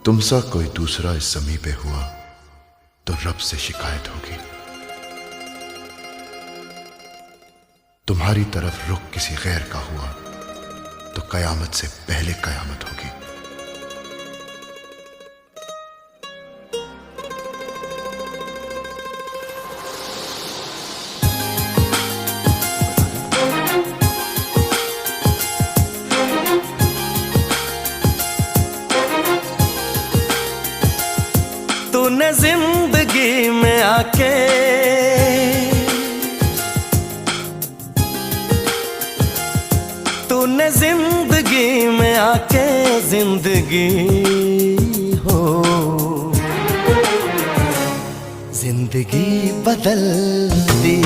तुमसा कोई दूसरा इस ज़मीं पे हुआ तो रब से शिकायत होगी। तुम्हारी तरफ रुख किसी गैर का हुआ तो कयामत से पहले कयामत होगी। तूने जिंदगी में आके तूने जिंदगी में आके जिंदगी हो जिंदगी बदल दी।